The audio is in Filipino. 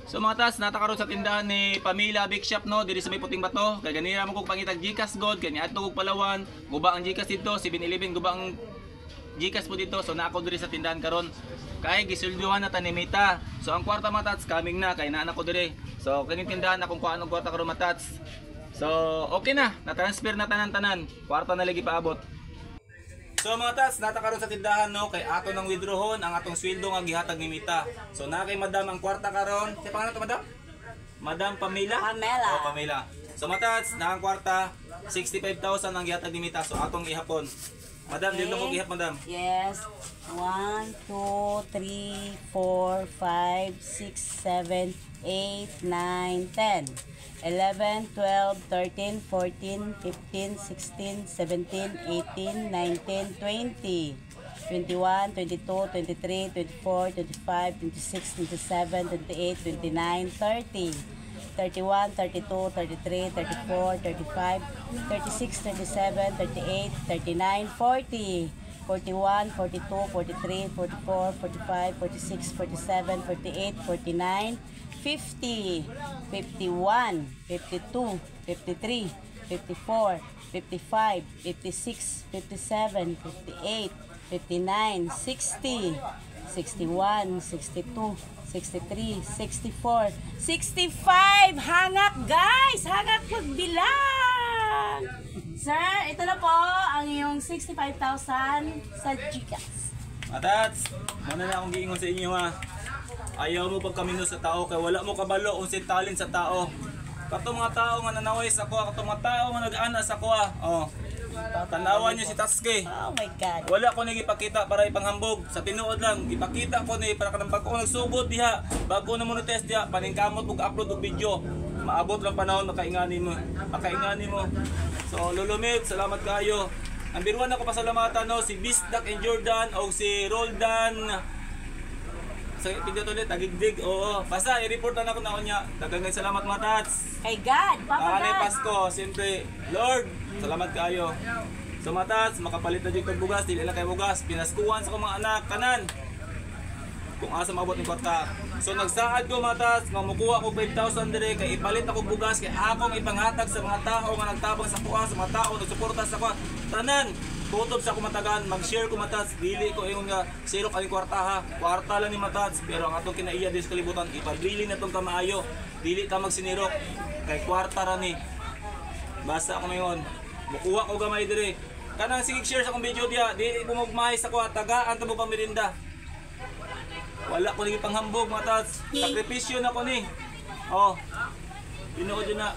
So mga tas, natakaroon sa tindahan ni Pamila Big Shop no, diri sa may puting bato. Kay ganira mo kog pangitag Gcash God, kay niadto kog Palawan, guba ang Gcash dito, 7-Eleven guba ang Gcash po dito. So naako diri sa tindahan karon. Kay gisulduhan na ta ni Mita. So ang kwarta mga tats coming na kay naa ko diri. So kining tindahan akong kuan og kwarta karon mga tats. So okay na, na-transfer na tanan-tanan. Kwarta na lagi paabot. So mga tats, natakaroon sa tindahan no, kay ato nang withdrawon ang atong sweldo nga gihatag ni Mita. So na kay Madam ang kwarta karon. Sa pangalan to Madam? Madam Pamela? Pamela. Oh, Pamela. So mga tats, na ang kwarta 65,000 ang gihatag ni Mita. So atong ihapon. Madam, Okay. dito mo gihap Madam. Yes. 1, 2, 3, 4, 5, 6, 7, 8, 9, 10, 11, 12, 13, 14, 15, 16, 17, 18, 19, 20, 21, 22, 23, 24, 25, 26, 27, 28, 29, 30, 31, 32, 33, 34, 35, 36, 37, 38, 39, 40, 41, 42, 43, 44, 45, 46, 47, 48, 49, 50, 51, 52, 53, 54, 55, 56, 57, 58, 59, 60, 61, 62, 63, 64, 65! Hangak guys! Hangak pagbilang! Sir, ito na po ang iyong 65,000 sa Gcash. Matats, mana na akong giingon sa inyo ha. Ayaw mo pagkamino sa tao kay wala mo kabalo kung sin talent sa tao. Kato mga tao nga nanaway sa kuha, kato mga tao nga nag-ana sa kuha. Oh. Tanawan niyo si Taske. Oh my God. Wala ko nagipakita para ipanghambog. Sa tinuod lang, ipakita ko ni para kanang bago ko nagsugod diha. Bago na mo na test diha, paningkamot ug upload og video. Maabot lang panahon makaingani mo. Makaingani mo. So Lulumid, salamat kayo. Ang biruan ako pasalamatan no si Bisdak and Jordan o si Roldan. Sa video ulit, tagigdig. Oo. Basta i-report na ako na unya. Daghang salamat mga tats. Kay God, Papa Ani God. Pasko, siyempre, Lord, salamat kayo. So matas, makapalit na dito bugas, dili lang kay bugas, pinaskuhan sa akong mga anak kanan. Kung asa maabot ni kwarta. So nagsaad ko matas, nga mukuha ko 5,000 dire kay ipalit ako bugas kay akong ipanghatag sa mga tao nga nagtabang sa kuha, sa mga tao nagsuporta sa kuha. Tanan, tutob sa akong matagan, mag-share ko matas, dili ko ingon nga zero kaning kwarta ha. Kwarta lang ni matas, pero ang atong kinaiya dis kalibutan, ipadili na tong kamaayo. Dili ta magsinirok kay kwarta ra ni. Basta ako mayon. Mukuha ko gamay dire. Kanang sige share sa akong video diha, dili ko magmahay sa kuha, tagaan ta mo pamirinda. Wala ko nang ipanghambog mga tats. Sakripisyo na ko ni. Oh. Tinuod yun na.